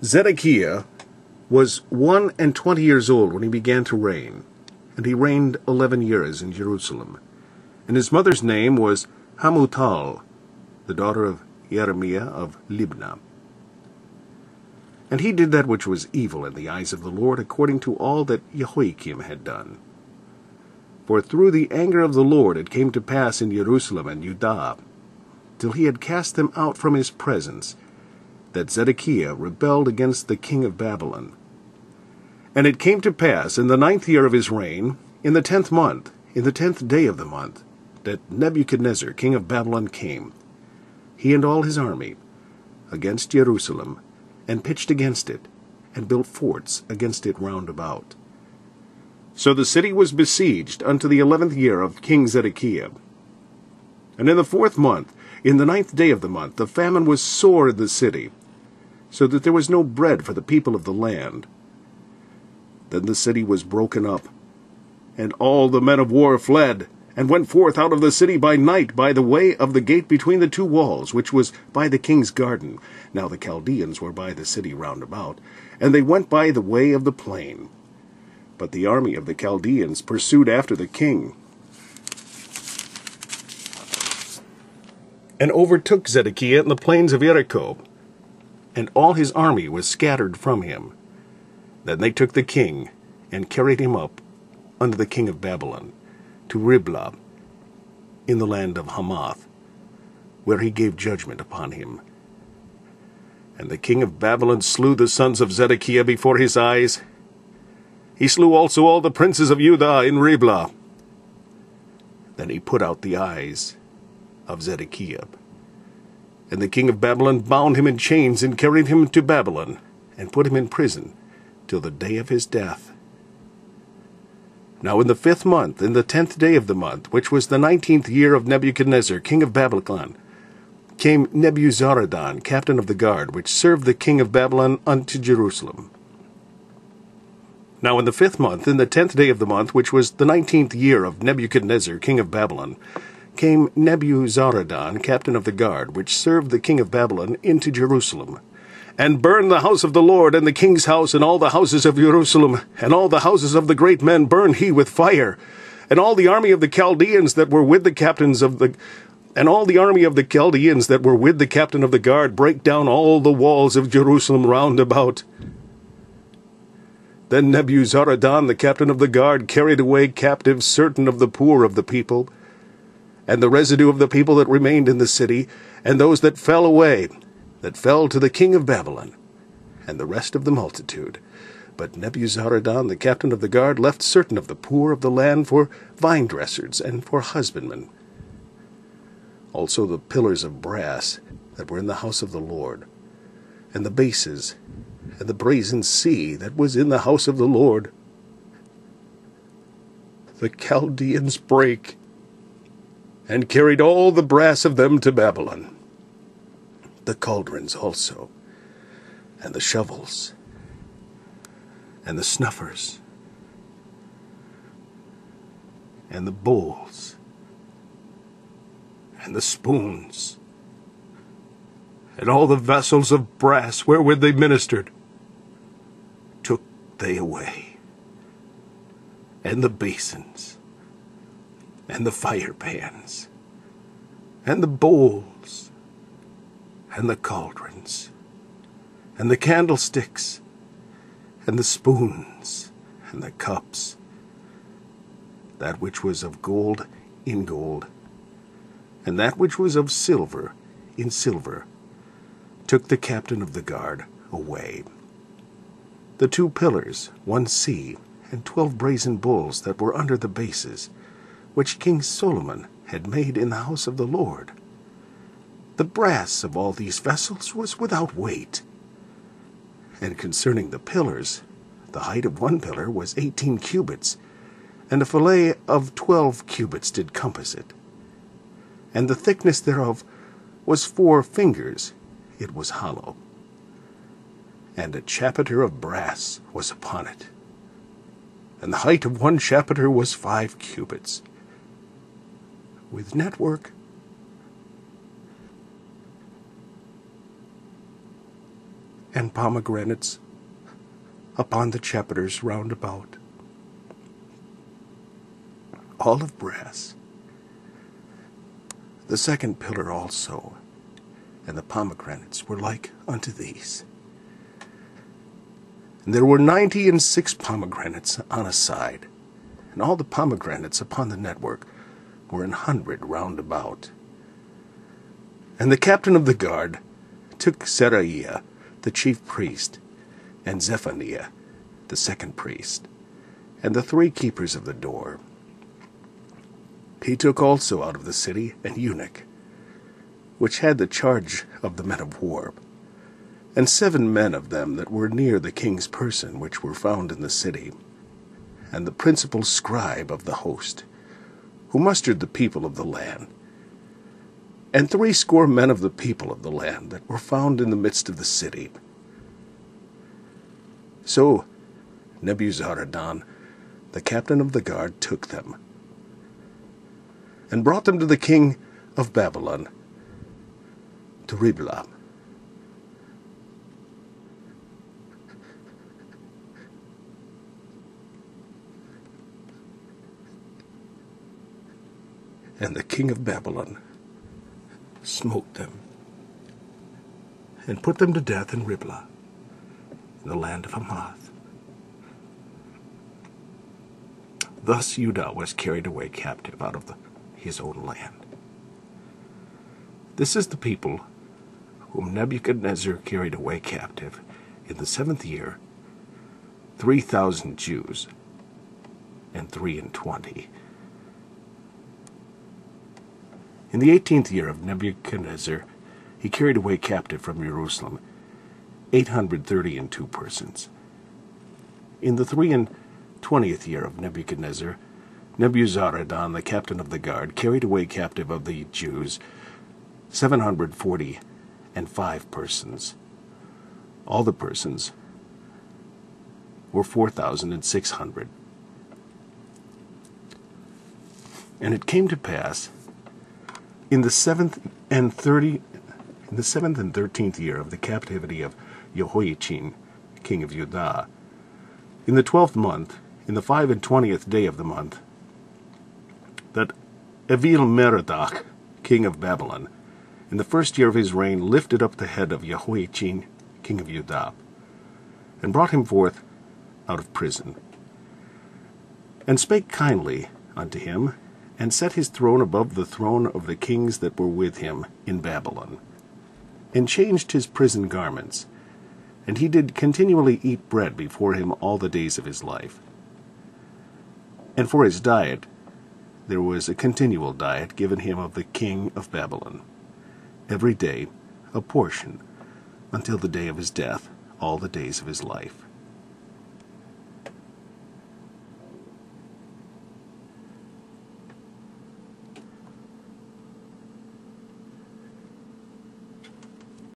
Zedekiah was 21 years old when he began to reign, and he reigned 11 years in Jerusalem. And his mother's name was Hamutal, the daughter of Jeremiah of Libnah. And he did that which was evil in the eyes of the Lord, according to all that Jehoiakim had done. For through the anger of the Lord it came to pass in Jerusalem and Judah, till he had cast them out from his presence, that Zedekiah rebelled against the king of Babylon. And it came to pass in the 9th year of his reign, in the 10th month, in the 10th day of the month, that Nebuchadrezzar king of Babylon came, he and all his army, against Jerusalem, and pitched against it, and built forts against it round about. So the city was besieged unto the 11th year of King Zedekiah. And in the 4th month, in the 9th day of the month, the famine was sore in the city, so that there was no bread for the people of the land. Then the city was broken up, and all the men of war fled, and went forth out of the city by night by the way of the gate between the two walls, which was by the king's garden. Now the Chaldeans were by the city round about, and they went by the way of the plain. But the army of the Chaldeans pursued after the king, and overtook Zedekiah in the plains of Jericho, and all his army was scattered from him. Then they took the king, and carried him up unto the king of Babylon, to Riblah, in the land of Hamath, where he gave judgment upon him. And the king of Babylon slew the sons of Zedekiah before his eyes. He slew also all the princes of Judah in Riblah. Then he put out the eyes of Zedekiah. And the king of Babylon bound him in chains, and carried him to Babylon, and put him in prison till the day of his death. Now in the 5th month, in the 10th day of the month, which was the 19th year of Nebuchadrezzar king of Babylon, came Nebuzaradan, captain of the guard, which served the king of Babylon, unto Jerusalem. Now in the 5th month, in the 10th day of the month, which was the 19th year of Nebuchadrezzar king of Babylon, came Nebuzaradan, captain of the guard, which served the king of Babylon, into Jerusalem, and burned the house of the Lord, and the king's house, and all the houses of Jerusalem, and all the houses of the great men burned he with fire. And all the army of the Chaldeans that were with the captains of the captain of the guard brake down all the walls of Jerusalem round about. Then Nebuzaradan, the captain of the guard, carried away captive certain of the poor of the people, and the residue of the people that remained in the city, and those that fell away, that fell to the king of Babylon, and the rest of the multitude. But Nebuzaradan, the captain of the guard, left certain of the poor of the land for vine dressers and for husbandmen. Also the pillars of brass that were in the house of the Lord, and the bases, and the brazen sea that was in the house of the Lord, the Chaldeans brake, and carried all the brass of them to Babylon, the cauldrons also, and the shovels, and the snuffers, and the bowls, and the spoons, and all the vessels of brass wherewith they ministered, took they away, and the basins, and the firepans, and the bowls, and the cauldrons, and the candlesticks, and the spoons, and the cups, that which was of gold in gold, and that which was of silver in silver, took the captain of the guard away. The 2 pillars, 1 sea, and 12 brazen bulls that were under the bases, which King Solomon had made in the house of the Lord. The brass of all these vessels was without weight. And concerning the pillars, the height of 1 pillar was 18 cubits, and a fillet of 12 cubits did compass it. And the thickness thereof was 4 fingers, it was hollow. And a chapiter of brass was upon it. And the height of 1 chapiter was 5 cubits, with network. and pomegranates upon the chapiters round about, all of brass. The second pillar also, and the pomegranates were like unto these. And there were 96 pomegranates on a side, and all the pomegranates upon the network were 100 round about. And the captain of the guard took Zedekiah, the chief priest, and Zephaniah, the second priest, and the 3 keepers of the door. He took also out of the city an eunuch, which had the charge of the men of war, and 7 men of them that were near the king's person, which were found in the city, and the principal scribe of the host, who mustered the people of the land, and 60 men of the people of the land that were found in the midst of the city. So Nebuzaradan, the captain of the guard, took them, and brought them to the king of Babylon, to Riblah. And the king of Babylon smote them, and put them to death in Riblah, in the land of Hamath. Thus Judah was carried away captive out of his own land. This is the people whom Nebuchadrezzar carried away captive in the 7th year, 3,000 Jews, and 23. In the 18th year of Nebuchadrezzar, he carried away captive from Jerusalem 832 persons. In the 23rd year of Nebuchadnezzar, Nebuzaradan, the captain of the guard, carried away captive of the Jews 745 persons. All the persons were 4,600. And it came to pass in the 7th and 13th year of the captivity of Jehoiakim, king of Judah, in the 12th month, in the 25th day of the month, that Evil-Merodach, king of Babylon, in the 1st year of his reign, lifted up the head of Jehoiakim, king of Judah, and brought him forth out of prison, and spake kindly unto him, and set his throne above the throne of the kings that were with him in Babylon, and changed his prison garments, and he did continually eat bread before him all the days of his life. And for his diet there was a continual diet given him of the king of Babylon, every day a portion, until the day of his death, all the days of his life.